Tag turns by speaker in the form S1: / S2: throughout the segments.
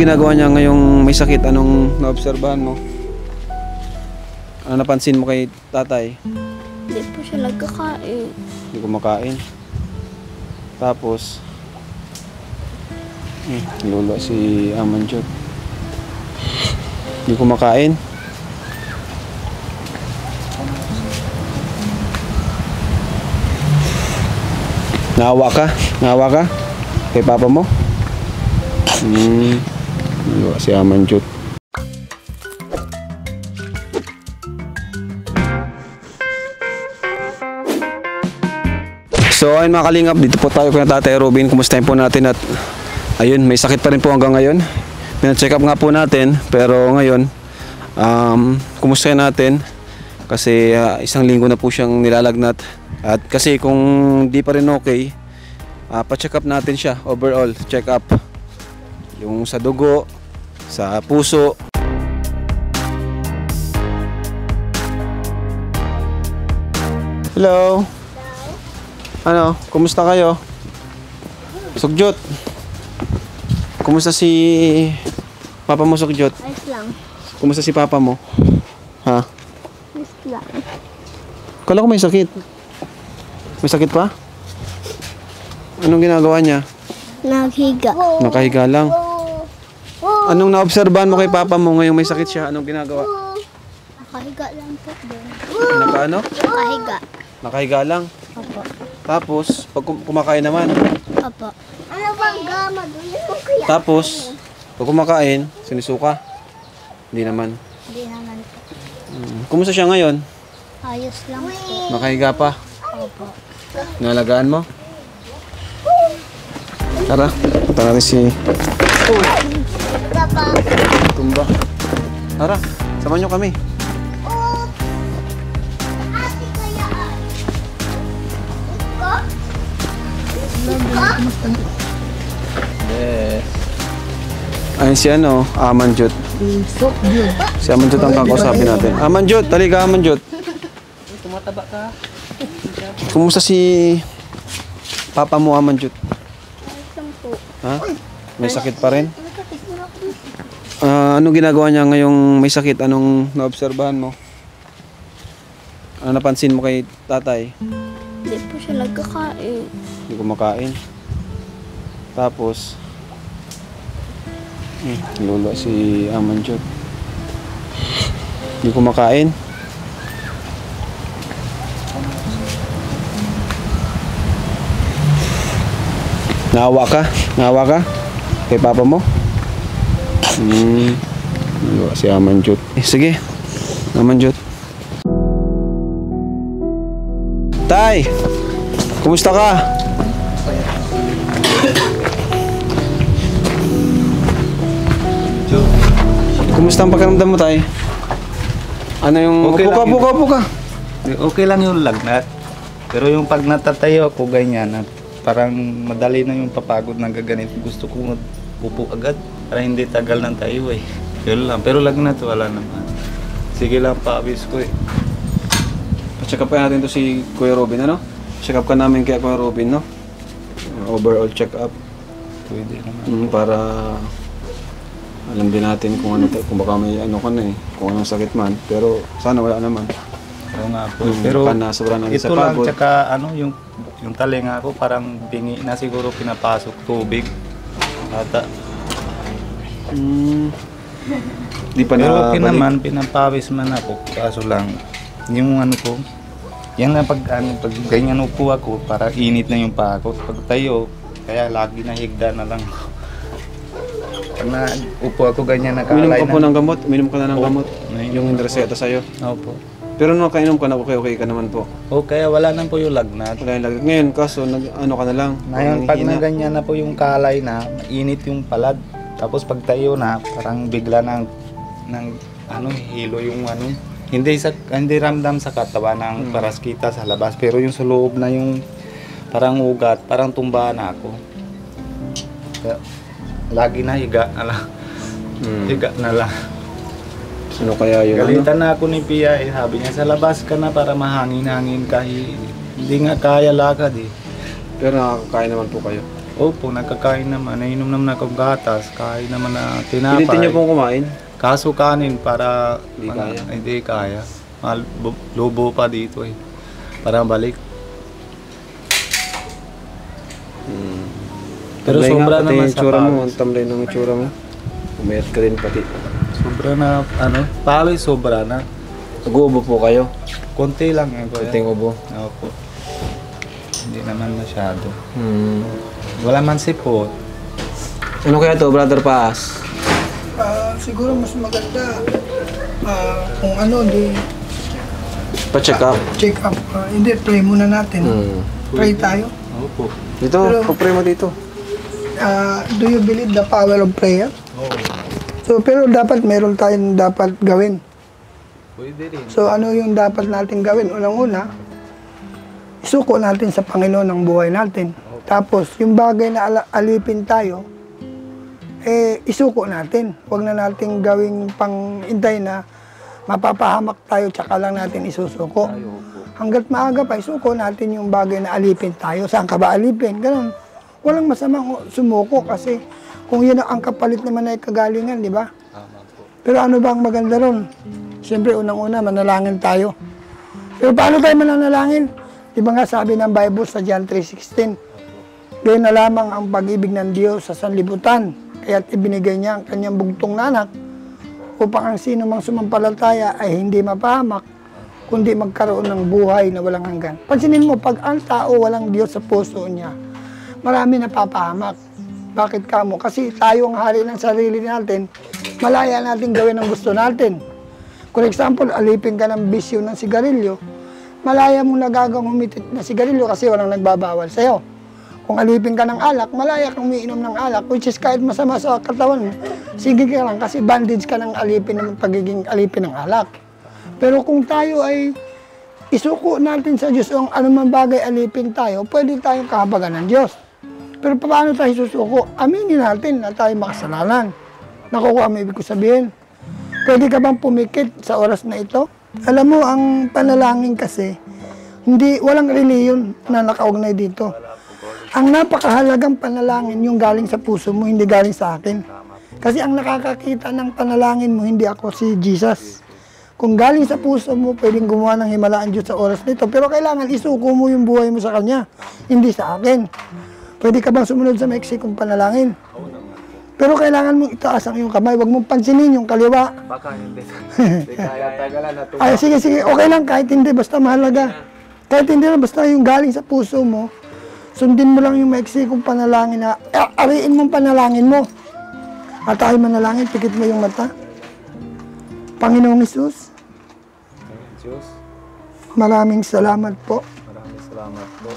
S1: ginagawa niya ngayong may sakit? Anong naobserbahan mo? Ano napansin mo kay tatay?
S2: Hindi po siya nagkakain.
S1: Hindi kumakain. Tapos, lolo si Amanjot. Hindi kumakain. Naawa ka? Naawa ka? Kay papa mo? Lolo si Amanjot. So ayun mga kalingap, dito po tayo kay Tatay Robin. Kumustahin po natin at ayun, may sakit pa rin po hanggang ngayon. Pina-check up nga po natin, pero ngayon kumustahin natin kasi isang linggo na po siyang nilalagnat. At kasi kung di pa rin okay, pa-check up natin siya, overall check up. Yung sa dugo, sa puso. Hello. Ano, kumusta kayo? Sugjot. Kumusta si papa mo, Sugjot?
S2: Ayos lang.
S1: Kumusta si papa mo? Ha?
S2: Ayos lang.
S1: Kala ko may sakit. May sakit pa? Anong ginagawa niya?
S2: Naghiga.
S1: Nakahiga lang. Anong naobserbahan mo kay papa mo ngayong may sakit siya? Anong ginagawa?
S2: Nakahiga lang po doon.
S1: Nakaano?
S2: Nakahiga.
S1: Nakahiga lang.
S2: Opo.
S1: Tapos, pag kumakain naman.
S2: Opo. Ano bang gama doon?
S1: Tapos, pag kumakain, sinisuka. Hindi naman.
S2: Hindi naman po.
S1: Kumusta siya ngayon?
S2: Ayos lang po.
S1: Nakahiga pa.
S2: Opo.
S1: Nalagaan mo? Tara, punta natin si
S2: Papa.
S1: Tumba. Tara, samahan nyo kami. Yes. Ayun si ano, Amanjot. Si Amanjot ang kakausapin natin. Amanjot, talika Amanjot.
S3: Tumataba ka.
S1: Kumusta si papa mo, Amanjot?
S2: Ayos lang po.
S1: Ha? May sakit pa rin? Anong ginagawa niya ngayong may sakit? Anong naobserbahan mo? Ano napansin mo kay tatay?
S2: Hindi po siya nagkakain.
S1: Hindi kumakain. Tapos, lolo si Amanjot. Hindi kumakain. Naawa ka? Naawa ka? Kay papa mo? Lolo si Amanjot. Sige, Amanjot. Tay! Kumusta ka? Kumusta ang pakiramdam mo, Tay? Ano yung...
S3: Okay lang
S1: Buka.
S3: Okay lang yung lagnat. Pero yung pag natatayo ako ganyan, at parang madali na yung papagod na gaganit. Gusto ko upo agad para hindi tagal ng tayo eh. Yun lang. Pero lagnat wala naman. Sige lang, paabis ko eh.
S1: Pa-check up natin to si Kuya Robin, ano? Check up ka namin kay Kuya Robin, no? Overall check up.
S3: Pwede naman.
S1: Para alam din natin kung ano, kung baka may ano ka na eh, kung anong sakit man. Pero sana wala naman.
S3: Oo nga po. Pero
S1: sobrang natin sa
S3: ito lang,
S1: pagod.
S3: tsaka ano, yung talinga ko parang bingi na siguro pinapasok tubig. Ata.
S1: Di pa
S3: Pero okay
S1: nabalik.
S3: naman, pinapawis man ako. Kaso lang, yung ano ko, yan na pag ganyan upo ako, para init na yung paa ko. Pag tayo, kaya lagi na higda na lang. Pag naupo ako ganyan,
S1: Uminom
S3: nakalay
S1: ka po
S3: na.
S1: ng gamot? Uminom ka na ng gamot?
S3: Uminom.
S1: Yung reseta sa'yo?
S3: Opo.
S1: Pero nung nakainom ka na, okay ka naman po.
S3: O kaya wala na po yung lagnat.
S1: Wala yung lagnat. Ngayon, kaso, ano ka na lang?
S3: Ngayon, pag
S1: nanghihina.
S3: na ganyan na po yung kalay na, mainit yung palad. Tapos pag tayo na, parang bigla ng ano, hilo yung ano. Hindi ramdam sa katawan ng paraskita sa labas. Pero yung sa loob na yung parang ugat, parang tumba na ako. Kaya, lagi na higa na lang. Higa na lang.
S1: Ano kaya yun?
S3: Galitan na ako ni Pia eh. Sabi niya, sa labas ka na para mahangin-hangin ka. Hindi nga kaya lakad eh.
S1: Pero nakakakain naman po kayo.
S3: Opo, nagkakain naman. Nainom naman akong gatas. Kain naman na tinapay.
S1: Pilitin niyo pong kumain.
S3: Kaso kanin para...
S1: Hindi kaya.
S3: Hindi kaya. Lobo pa dito eh. Para balik. Pero
S1: Tamlay
S3: sobra
S1: nga, pati
S3: naman
S1: yung
S3: sa
S1: tsura mo.
S3: pawis.
S1: Ang tamlay ng tsura mo. Umayat ka din pati.
S3: Sobra na, pawis sobra na.
S1: Nag-uubo po kayo.
S3: Konti lang eh.
S1: Kunting ubo.
S3: Opo. Hindi naman masyado. Wala man sipot.
S1: Ano kaya to, Brother Paas?
S4: Siguro mas maganda kung ano, di
S1: Pa-check up.
S4: check up. Hindi, pray muna natin. Pray tayo.
S3: Opo.
S1: Dito,
S4: Pero-
S1: pag-pray mo dito.
S4: Do you believe the power of prayer?
S3: Oo.
S4: So, pero dapat meron tayong dapat gawin.
S3: Pwede rin.
S4: So, ano yung dapat natin gawin? Unang-una, isuko natin sa Panginoon ang buhay natin. Tapos, yung bagay na alipin tayo, isuko natin. Huwag na natin gawing pang-intay na mapapahamak tayo tsaka lang natin isusuko. Hanggat maaga pa, isuko natin yung bagay na alipin tayo. Saan ka ba alipin? Ganun. Walang masamang sumuko kasi kung yun ang kapalit naman ay kagalingan, di ba? Pero ano ba ang maganda ron? Siyempre, unang-una, manalangin tayo. Pero paano tayo mananalangin? Di ba nga sabi ng Bible sa John 3:16, "Gayon na lamang ang pag-ibig ng Diyos sa sanlibutan, kaya't ibinigay niya ang kanyang bugtong na anak upang ang sino mang sumampalataya ay hindi mapahamak, kundi magkaroon ng buhay na walang hanggan." Pansinin mo, pag ang tao walang Diyos sa puso niya, marami napapahamak. Bakit kamo? Kasi tayo ang hari ng sarili natin, malaya natin gawin ang gusto natin. For example, alipin ka ng bisyo ng sigarilyo, malaya mong nagagang humitit na sigarilyo kasi walang nagbabawal sa'yo. Kung alipin ka ng alak, malaya kang umiinom ng alak, which is kahit masama sa katawan mo, sige ka lang kasi bandage ka ng alipin ng pagiging alipin ng alak. Pero kung tayo ay isuko natin sa Diyos o anumang bagay alipin tayo, pwede tayong kahabagan ng Diyos. Pero paano tayo susuko? Aminin natin na tayo makasalanan. Nakukuha mo ibig ko sabihin. Pwede ka bang pumikit sa oras na ito? Alam mo, ang panalangin kasi, walang reliyon na nakaugnay dito. Ang napakahalagang panalangin yung galing sa puso mo, hindi galing sa akin. Kasi ang nakakakita ng panalangin mo, hindi ako si Jesus. Kung galing sa puso mo, pwedeng gumawa ng himalaan Diyos sa oras nito. Pero kailangan isuko mo yung buhay mo sa Kanya, hindi sa akin. Pwede ka bang sumunod sa maiksi kong panalangin? Pero kailangan mong itaas ang iyong kamay. Huwag mong pansinin yung kaliwa.
S3: Baka hindi. Hindi kaya tagalan na
S4: Ay, sige. Okay lang, kahit hindi. Basta mahalaga. Kahit hindi lang, basta yung galing sa puso mo, sundin mo lang yung maiksi kong panalangin na, ariin mong panalangin mo. At tayo manalangin, pikit mo yung mata. Panginoong Hesus,
S3: Diyos,
S4: maraming salamat po
S3: maraming salamat po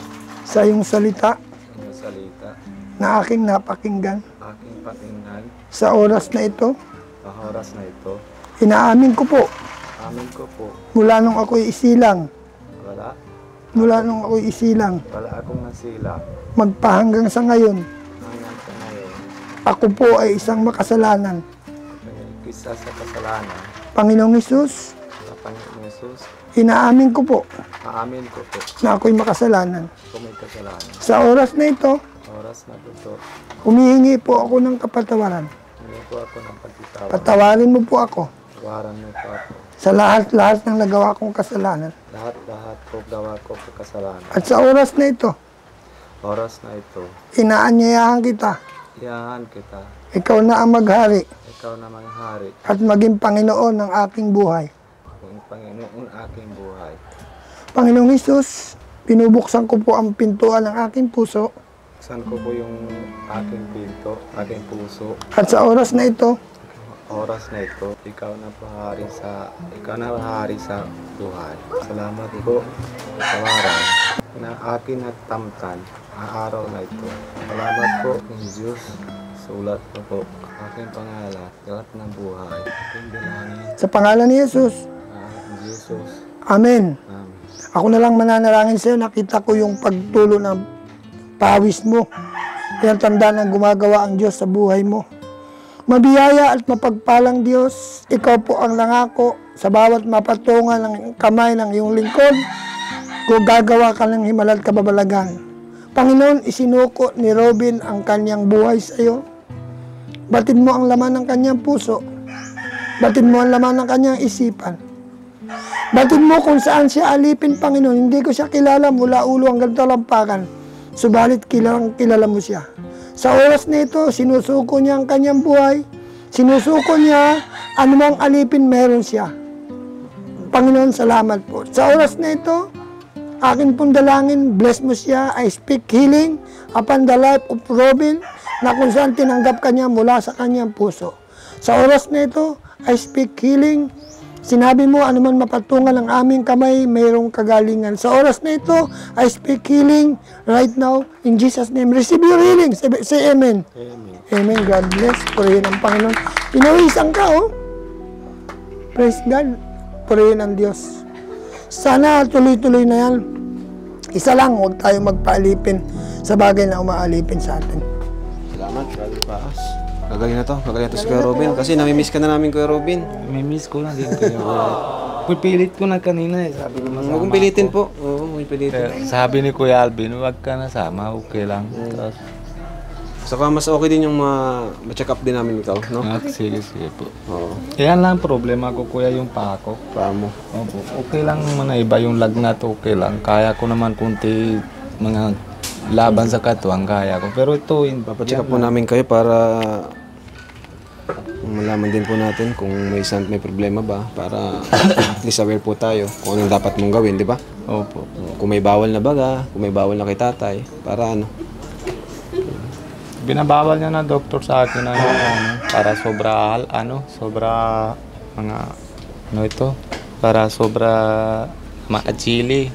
S4: sa iyong salita
S3: sa inyong salita.
S4: na aking napakinggan.
S3: Aking pakinggan
S4: Sa oras na ito,
S3: sa oras na ito.
S4: inaamin ko po,
S3: Amin ko po.
S4: mula nung ako'y isilang,
S3: Wala akong nasila.
S4: magpahanggang sa ngayon,
S3: Hanggang sa ngayon.
S4: ako po ay isang makasalanan.
S3: Isa sa kasalanan.
S4: Panginoong Hesus,
S3: Sa Panginoon Jesus.
S4: inaamin ko po
S3: Aamin ko po.
S4: na ako'y makasalanan.
S3: Kung may kasalanan.
S4: Sa oras na ito,
S3: Oras na ito.
S4: humihingi po ako ng kapatawaran.
S3: Hindi po ako ng pagkitawa.
S4: Patawarin mo po ako
S3: Tawaran mo po ako.
S4: sa lahat-lahat ng nagawa kong kasalanan.
S3: Lahat po gawa ko sa kasalanan.
S4: At sa oras na ito,
S3: Oras na ito.
S4: inaanyayahan kita.
S3: Iyahan kita.
S4: Ikaw na ang maghari
S3: Ikaw na manghari.
S4: at maging Panginoon ng aking buhay.
S3: Kung Panginoon aking buhay.
S4: Panginoong Hesus, pinubuksan ko po ang pintuan ng aking puso
S3: Saan ko po yung aking pinto, aking puso.
S4: at sa oras na ito,
S3: Oras na ito, ikaw na mahari sa buhay. Salamat po sa tawaran na akin at tamtan ang araw na ito. Salamat po ng Diyos. Sulat ko po aking pangalan, lahat ng buhay. Aking bilangin
S4: sa pangalan ni Jesus,
S3: ang Jesus.
S4: Amen.
S3: Amen.
S4: Ako na lang mananalangin sa iyo. Nakita ko yung pagtulo ng pawis mo. Yan tanda ng gumagawa ang Diyos sa buhay mo. Mabiyaya at mapagpalang Diyos, ikaw po ang nangako sa bawat mapatungan ng kamay ng iyong lingkod. Kung gagawa ka ng himala at kababalagan. Panginoon, isinuko ni Robin ang kanyang buhay sa iyo. Batid mo ang laman ng kanyang puso. Batid mo ang laman ng kanyang isipan. Batid mo kung saan siya alipin, Panginoon. Hindi ko siya kilala mula ulo hanggang talampakan. Subalit kilala mo siya. Sa oras na ito, sinusuko niya ang kanyang buhay. Sinusuko niya anumang alipin meron siya. Panginoon, salamat po. Sa oras na ito, akin pong dalangin, bless mo siya. I speak healing upon the life of Robin na kung saan tinanggap kanya mula sa kanyang puso. Sa oras na ito, I speak healing. Sinabi mo, anuman mapatungan ang aming kamay, mayroong kagalingan. Sa oras na ito, I speak healing right now in Jesus' name. Receive your healing. Say amen.
S1: Amen.
S4: Amen. God bless. Purihin ang Panginoon. Pinawisan ka, oh. Praise God. Purihin ang Diyos. Sana tuloy-tuloy na yan. Isa lang, huwag tayo magpaalipin sa bagay na umaalipin sa atin.
S1: Salamat, Brother Paas. Gagaling na to si Kuya Robin. Kasi namimiss ka na namin, Kuya Robin.
S3: May miss ko na din kayo. Pipilit ko na kanina eh. Sabi ko
S1: Huwag
S3: masama
S1: mong pilitin
S3: ako.
S1: po. Oo, huwag pilitin.
S3: Kaya sabi ni Kuya Alvin, huwag ka nasama, okay lang. Tapos,
S1: Saka mas okay din yung ma-check up din namin ikaw, no?
S3: sige po.
S1: Oo.
S3: Yan lang problema ko, Kuya, yung paa ko.
S1: Paano mo?
S3: Opo. Okay lang naman na iba yung lagnat, okay lang. Kaya ko naman kunti mga laban sa katuwang kaya ko. Pero ito,
S1: Papacheck up po namin kayo para malaman din po natin kung may problema ba para at least aware po tayo kung anong dapat mong gawin, di ba?
S3: Opo.
S1: Kung may bawal na baga, kung may bawal na kay tatay, para ano?
S3: Binabawal niya na doktor sa akin na para sobra mga para sobra chili.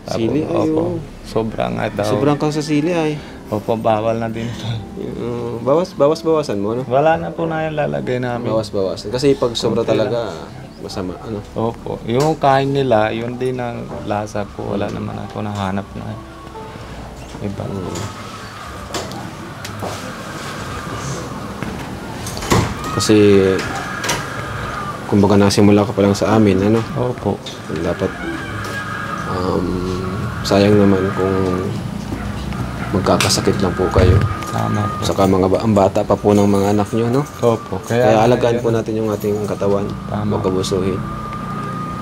S1: Sili? Ay,
S3: Opo.
S1: oo.
S3: Sobra nga daw.
S1: Sobrang kang sa sili ay.
S3: Opo, bawal na din.
S1: Bawas-bawasan mo, no?
S3: Wala na po na yung lalagay namin.
S1: Bawas-bawasan. Kasi pag sobra talaga, masama, ano?
S3: Opo. Yung kain nila, yun din ang lasa ko. Wala naman ako nahanap na iba.
S1: Kasi, kumbaga nasimula ka pa lang sa amin, ano?
S3: Opo.
S1: Dapat, sayang naman kung magkakasakit lang po kayo.
S3: Tama po.
S1: Saka ang bata pa po ng mga anak nyo, no?
S3: Opo.
S1: Kaya alagaan po natin yung ating katawan.
S3: Tama.
S1: Huwag abusuhin.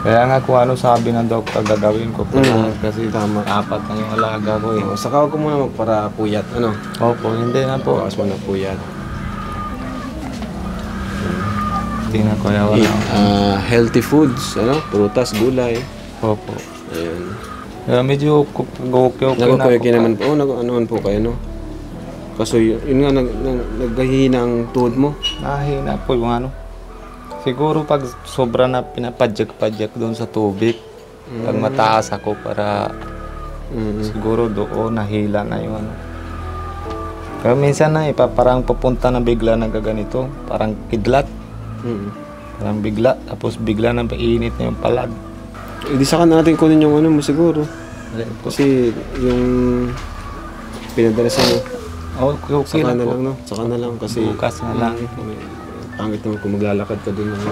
S3: Kaya nga kung ano sabi ng doktor, gagawin ko po lahat kasi
S1: Tama.
S3: 4 na yung alaga ko eh.
S1: Saka huwag ko muna magparapuyat, ano?
S3: Opo, hindi na po.
S1: Bawas mo na puyat.
S3: Hindi na kuya wala.
S1: Eat healthy foods, ano? Prutas, gulay.
S3: Opo.
S1: Ayun.
S3: Kaya medyo okay
S1: Nagkukuya naman po. Ano naman po kayo, no? Kaso yun nga, naghahina ang tuhod mo.
S3: Mahina po yung ano. Siguro pag sobra na pinapadyak-padyak doon sa tubig, pag mataas ako para siguro doon nahila na yung ano. Kaya minsan na parang papunta na bigla na gaganito, parang kidlat. Parang bigla, tapos bigla na painit na yung palad.
S1: Hindi saka natin kunin yung ano mo siguro. Kasi yung pinadala sa mo.
S3: Okay
S1: Saka na
S3: na po.
S1: lang, no? Saka na lang kasi
S3: Bukas na lang.
S1: pangit naman kung maglalakad ka doon ng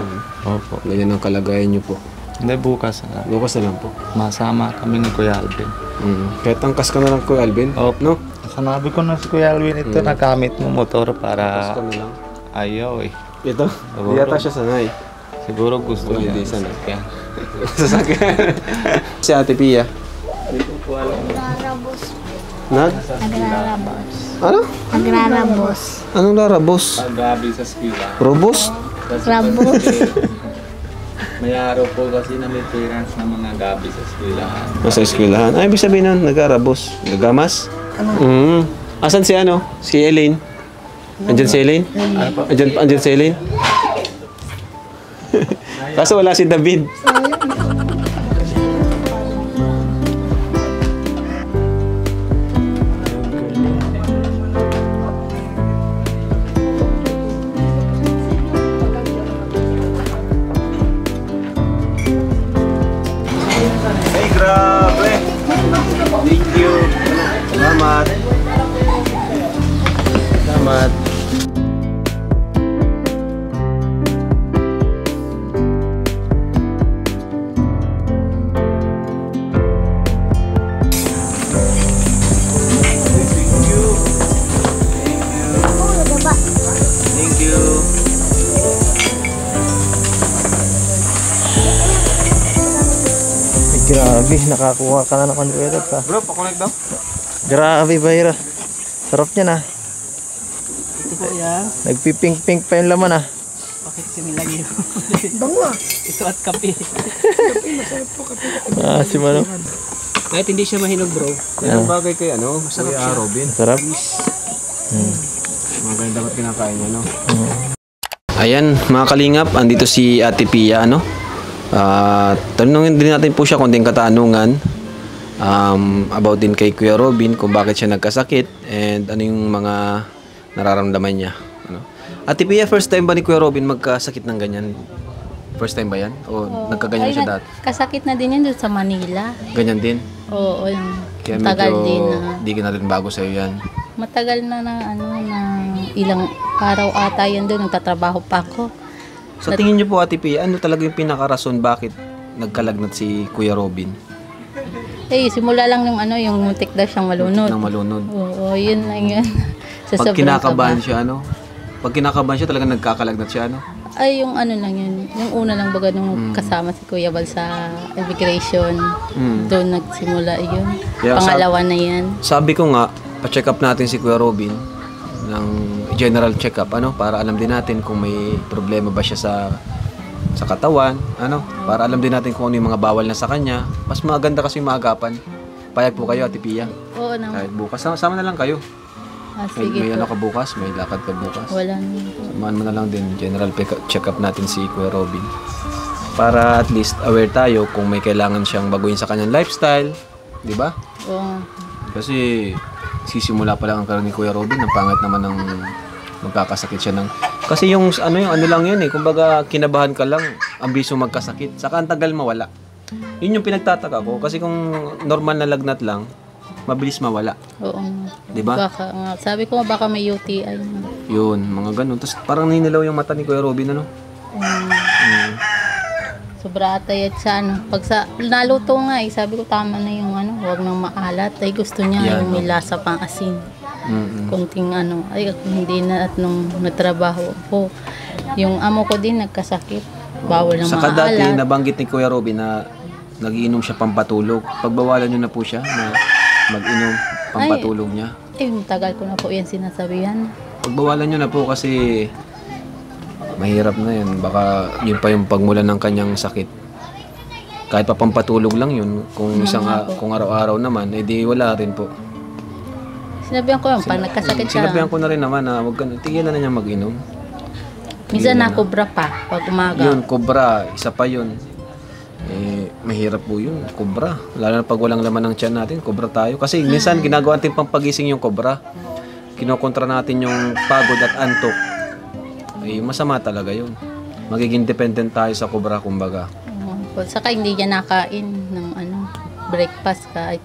S3: Opo.
S1: ganyan ang kalagayan nyo po.
S3: Hindi, bukas na.
S1: Bukas na lang po.
S3: Masama kami ni Kuya Alvin.
S1: Kahit angkas ka na lang, Kuya Alvin.
S3: Opo.
S1: No?
S3: Sanabi ko na si Kuya Alvin ito, nagamit mo motor
S1: Angkas
S3: para
S1: ka na lang.
S3: ayaw eh.
S1: Ito?
S3: Siguro.
S1: Hindi yata siya sanay.
S3: Siguro gusto
S1: Wala,
S3: niya.
S1: hindi sana.
S3: Yan.
S1: Sasakyan. Si Ate Pia.
S2: Nagrarabos. Nagrarabos.
S1: Ano?
S2: Nagrarabos.
S1: Anong larabos?
S3: Gabi sa skila.
S1: Robos?
S2: Rabos.
S3: May araw po kasi na may parents ng mga gabi sa skwilahan.
S1: Nasa eskwelahan. Ay, ibig sabihin nun, nagarabos. Nagamas? Asan si ano? Si Elaine? Andyan si Elaine? Andyan si Elaine? Kaso wala si David. Ay, grabe! Thank you! Salamat! Salamat!
S5: Grabe, nakakuha ka na ng converter ha.
S1: Bro, pakonect daw.
S5: Grabe, Bayra. Sarap niya na.
S6: Ito po yan.
S5: Nagpipink-pink pa yung laman ah.
S6: Bakit kami lagi?
S4: Bango ah.
S6: Ito at kape.
S5: Ah, si Mano.
S6: Kahit hindi siya mahinog bro.
S1: Yan ang bagay kay ano, masarap siya. Robin.
S5: Sarap.
S1: Mga ganyan dapat kinakain niya, no? Ayan, mga kalingap, andito si Ate Pia, ano? Tanungin din natin po siya konting katanungan about din kay Kuya Robin, kung bakit siya nagkasakit and ano yung mga nararamdaman niya. Ano? Ate Pia, first time ba ni Kuya Robin magkasakit ng ganyan? First time ba yan? O nagkaganyan siya dati?
S2: Kasakit na din yun doon sa Manila.
S1: Ganyan din?
S2: Oo,
S1: Kaya
S2: tagal
S1: medyo
S2: din na.
S1: di ka na rin bago sa'yo yan.
S2: Matagal na ilang araw ata yan doon, nagtatrabaho pa ako.
S1: Sa tingin niyo po, Ate Pia, ano talaga yung pinakarason bakit nagkalagnat si Kuya Robin?
S2: Simula lang yung muntik daw siyang malunod.
S1: Nang malunod.
S2: Oo, yun lang yun. Sa
S1: Pag
S2: sobrang
S1: kinakabahan
S2: kaba.
S1: siya, ano? Pag kinakabahan siya, talagang nagkakalagnat siya, ano?
S2: Ay, yung lang yun. Yung una lang baga nung kasama si Kuya Bal sa immigration. Doon nagsimula yun.
S1: Kaya
S2: Pangalawa na yan.
S1: Sabi ko nga, pa-check up natin si Kuya Robin ng general check-up, ano? Para alam din natin kung may problema ba siya sa katawan, ano? Para alam din natin kung ano yung mga bawal na sa kanya. Mas maganda kasi yung maagapan. Payag po kayo, Ate Pia.
S2: Oo naman.
S1: Kahit bukas, sama na lang kayo.
S2: Sige
S1: May
S2: po.
S1: ano ka bukas, may lakad ka bukas.
S2: Wala naman.
S1: Samahan mo na lang din, general check-up natin si Kuya Robin. Para at least aware tayo kung may kailangan siyang baguhin sa kanyang lifestyle. Di ba?
S2: Oo.
S1: Kasi sisimula pa lang ang karoon ni Kuya Robin, ang pangit naman ng magkakasakit siya ng... Kasi yung ano lang yun eh, kumbaga kinabahan ka lang, ang biso magkasakit. Saka ang tagal mawala. Yun yung pinagtataka ko. Kasi kung normal na lagnat lang, mabilis mawala.
S2: Oo.
S1: Di ba?
S2: Baka, sabi ko baka may UTI.
S1: Yun, mga ganun. Tapos parang ninilaw yung mata ni Kuya Robin, ano?
S2: Sobra atay at sa pag sa naluto nga sabi ko tama na yung huwag nang maalat. Ay gusto niya yung may lasa pang asin. Konting hindi na at nung natrabaho po. Yung amo ko din nagkasakit. Bawal na
S1: Saka dati
S2: maalat.
S1: nabanggit ni Kuya Robin na nagiinom siya pampatulog. Pagbawalan niyo na po siya na mag-inom pampatulog niya.
S2: Tagal ko na po yan sinasabihan.
S1: Pagbawalan niyo na po kasi mahirap na yan. Baka yun pa yung pagmulan ng kanyang sakit. Kahit pa pampatulog lang yun. Kung kung araw-araw naman, edi wala rin po.
S2: Sinabihan ko yun, pag nagkasakit siya.
S1: Sinabihan ko na rin naman na wag ka, tigilan na niya mag-inom.
S2: Minsan nakobra pa pag umaga.
S1: Yun, kobra. Isa pa yun. Mahirap po yun, kobra. Lalo na pag walang laman ng tiyan natin, kobra tayo. Kasi minsan ginagawa natin pang pagising yung kobra. Kinokontra natin yung pagod at antok. Masama talaga yun. Magiging dependent tayo sa kobra, kumbaga.
S2: Saka hindi niya nakain ng breakfast kahit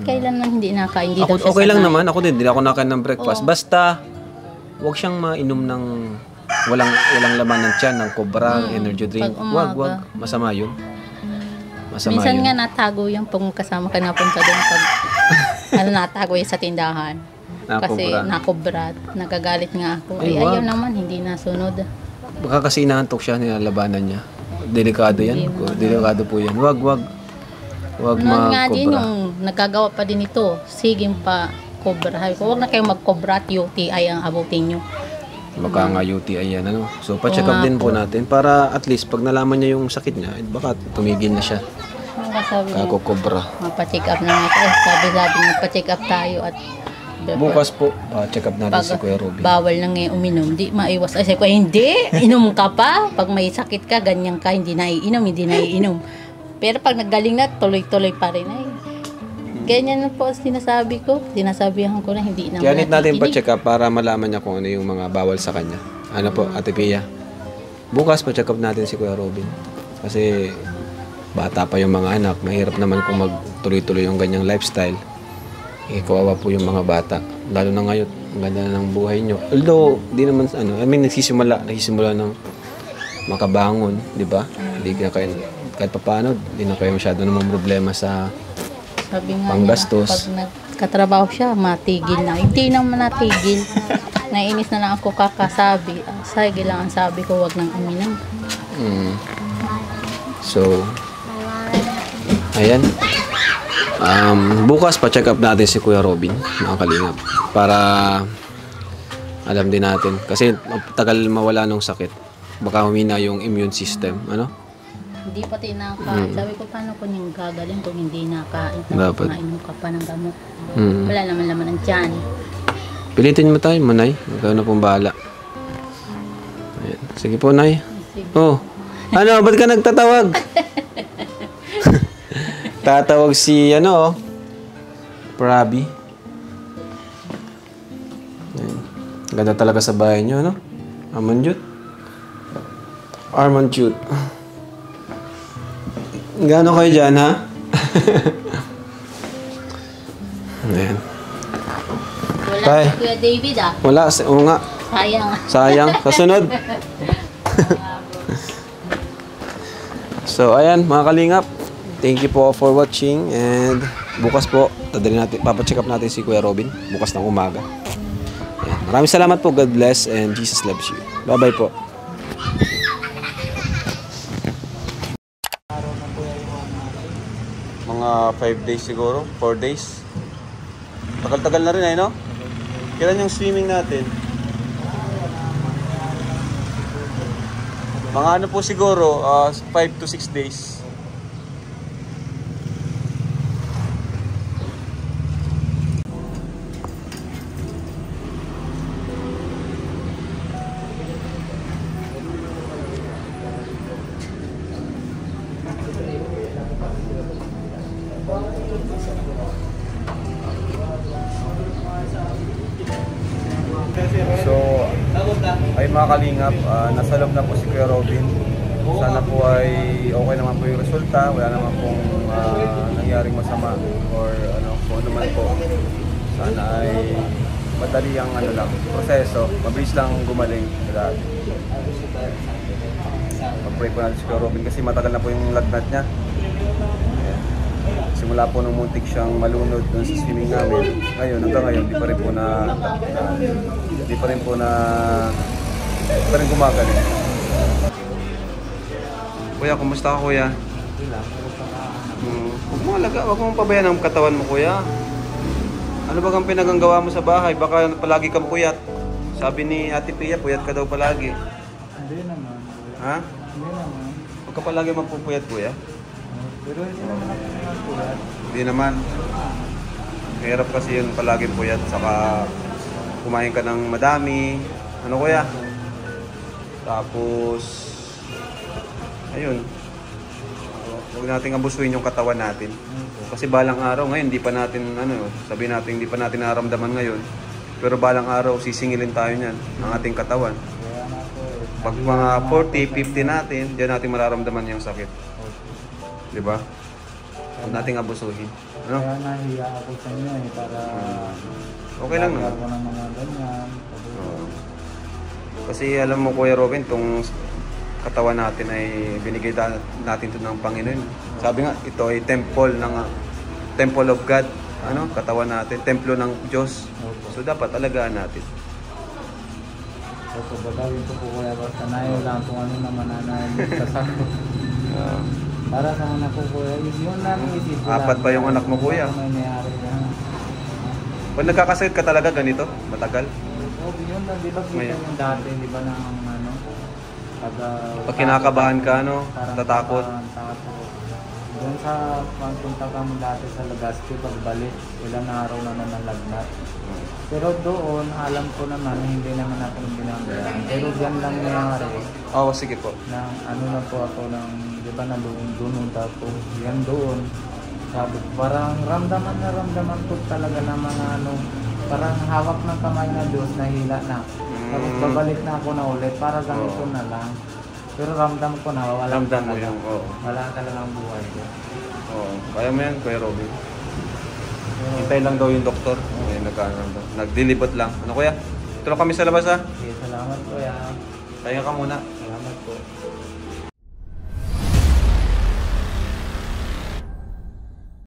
S2: kailan lang hindi nakain. Hindi daw siya
S1: Okay lang
S2: sanay.
S1: naman. Ako din, hindi ako nakain ng breakfast. Basta, huwag siyang mainom ng walang laman ng tiyan, ng kobra, energy drink.
S2: Pag umaga.
S1: Wag. Masama yun. Masama
S2: Minsan
S1: yun.
S2: nga natago yan pag kasama ka napunta doon pag natago yan sa tindahan. Kasi nakobra. Nagagalit nga ako.
S1: Ay,
S2: Ayaw
S1: wag.
S2: naman, hindi nasunod.
S1: Baka kasi inaantok siya, nilalabanan niya. Delikado yan. Delikado po yan. Wag
S2: Noon nga din
S1: kobra.
S2: yung nagkagawa pa din ito. Sige pa kobra. Sabi ko, huwag na kayong mag-kobra at UTI ang abutin nyo.
S1: Baka nga UTI yan, ano? So, pa-check up
S2: Oo nga
S1: din po
S2: po.
S1: natin para at least pag nalaman niya yung sakit niya, baka tumigil na siya.
S2: Sabi niya,
S1: Kako kobra.
S2: mapacheck up na nga tayo. Sabi magpacheck up tayo at
S1: Bukas po, check up natin si Kuya Robin.
S2: bawal na ngayon uminom, di maiwas. Ay, sabi ko, hindi, inom ka pa. Pag may sakit ka, ganyan ka, hindi naiinom. Pero pag naggaling na, tuloy-tuloy pa rin. Ay, ganyan na po ang sinasabi ko. Sinasabihan ko na hindi naman
S1: Kaya need natin
S2: nakikinig.
S1: pa-check up para malaman niya kung ano yung mga bawal sa kanya. Ano po, Ate Pia? Bukas pa-check up natin si Kuya Robin. Kasi bata pa yung mga anak. Mahirap naman kung magtuloy-tuloy yung ganyang lifestyle. Kawawa po yung mga bata. Lalo na ngayon, ang ganda na ng buhay nyo. Although, di naman, nagsisimula ng makabangon, di ba? Hindi na kayo, kahit pa paano, di na kayo masyado namang problema sa
S2: Sabi nga
S1: panggastos.
S2: niya, pag nagkatrabaho siya, matigil na. Hindi naman natigil. Nainis na lang ako kakasabi. Sige lang ang sabi ko, wag nang uminom.
S1: So, Ayan. Bukas pa-check up natin si Kuya Robin, mga kalingap. Para alam din natin. Kasi tagal mawala ng sakit. Baka humina yung immune system. Ano?
S2: Hindi pati sabi ko, paano ko yung gagaling kung hindi nakain?
S1: Dapat.
S2: Nainom ka pa ng gamot.
S1: Mm.
S2: Wala naman laman ng tiyan.
S1: Pilitin mo tayo, Manay. Ikaw na pong bahala. Ayan. Sige po, Nay. Oh. Ano, ba't ka nagtatawag? Tatawag si, Prabi. Ayan. Ganda talaga sa bahay niyo, no? Armanjut. Gano'n kayo dyan, ha? Ayan.
S2: Wala
S1: Tay.
S2: si Kuya David
S1: Wala, oo nga.
S2: Sayang.
S1: Sayang. Kasunod. So, ayan, mga kalingap. Thank you po for watching. And bukas po, papacheck up natin si Kuya Robin. Bukas ng umaga. Ayan. Maraming salamat po. God bless and Jesus loves you. Bye-bye po. Mga 5 days siguro. 4 days. Tagal-tagal na rin no? Kailan yung swimming natin? Mga po siguro, 5 to 6 days. So, ay mga kalingap, nasa loob na po si Kuya Robin. Sana po ay okay naman po yung resulta, wala naman pong nangyaring masama or kung ano man po. Sana ay madali ang proseso, mabilis lang gumaling sa dati. Pag-pray po natin si Kuya Robin kasi matagal na po yung lagnat niya. Simula po nung muntik siyang malunod dun sa swimming namin. Ngayon, hanggang ngayon, di pa rin gumagaling. Kuya, kumusta ka, Kuya? Huwag mong pabayaan ang katawan mo, Kuya. Ano ba kang pinaganggawa mo sa bahay? Baka palagi kang puyat. Sabi ni Ate Pia, puyat ka daw palagi.
S3: Hindi naman.
S1: Ha?
S3: Hindi naman.
S1: Huwag ka palagi magpupuyat, Kuya.
S3: Pero hindi naman ako nagpuyat.
S1: Hindi naman. Mahirap kasi yun palaging puyat. Saka kumain ka ng madami. Ano, Kuya? Tapos ayun. Huwag nating abusuin yung katawan natin. Kasi balang araw ngayon, hindi pa natin sabi natin hindi pa natin nararamdaman ngayon. Pero balang araw sisingilin tayo niyan ang ating katawan. Pag mga 40, 50 natin, diyan natin mararamdaman yung sakit. 'Di ba? Huwag nating abusuhin. Ano?
S3: Kaya nahiya ako sa inyo para
S1: Okay lang naman.
S3: ako ng mga ganyan.
S1: Kasi alam mo, Kuya Robin, itong katawan natin ay binigay natin ito ng Panginoon. Sabi nga, ito ay temple of God. Katawan natin, templo ng Diyos. So dapat alagaan natin.
S3: So bagawin ko po kuya, basta nayo lang kung ano naman sasakto. Para sa anak ko kuya, yun lang isip ko.
S1: 4 pa yung anak mo, Kuya.
S3: May mayari na.
S1: Pag nagkakasakit ka talaga ganito, matagal.
S3: Yun lang, di ba kita yung dati, di ba
S1: Pag kinakabahan ka, tatakot.
S3: Doon sa pagpunta ka mo dati sa Legazpi, pagbalik, ilang araw na nalagnat. Pero doon, alam ko naman, hindi naman ako ng ginagawa. Pero diyan lang nangyari.
S1: Oo, sige po.
S3: Na na po ako di ba nalunod ako. Yan doon. Sabi, parang ramdaman ko talaga ng mga parang hawak ng kamay na Diyos, nahila na. Tapos babalik na ako na ulit, para ganito na lang. Pero ramdam ko na, wala
S1: Ramdam mo yung,
S3: wala talagang buhay ko.
S1: Oo. Kaya mo yan, Kuya Robin. Hintay lang daw yung doktor. Nagdilibot lang. Ano, Kuya? Ito lang kami sa labas, ha?
S3: Okay, salamat kuya.
S1: Kaya ka muna.
S3: Salamat po.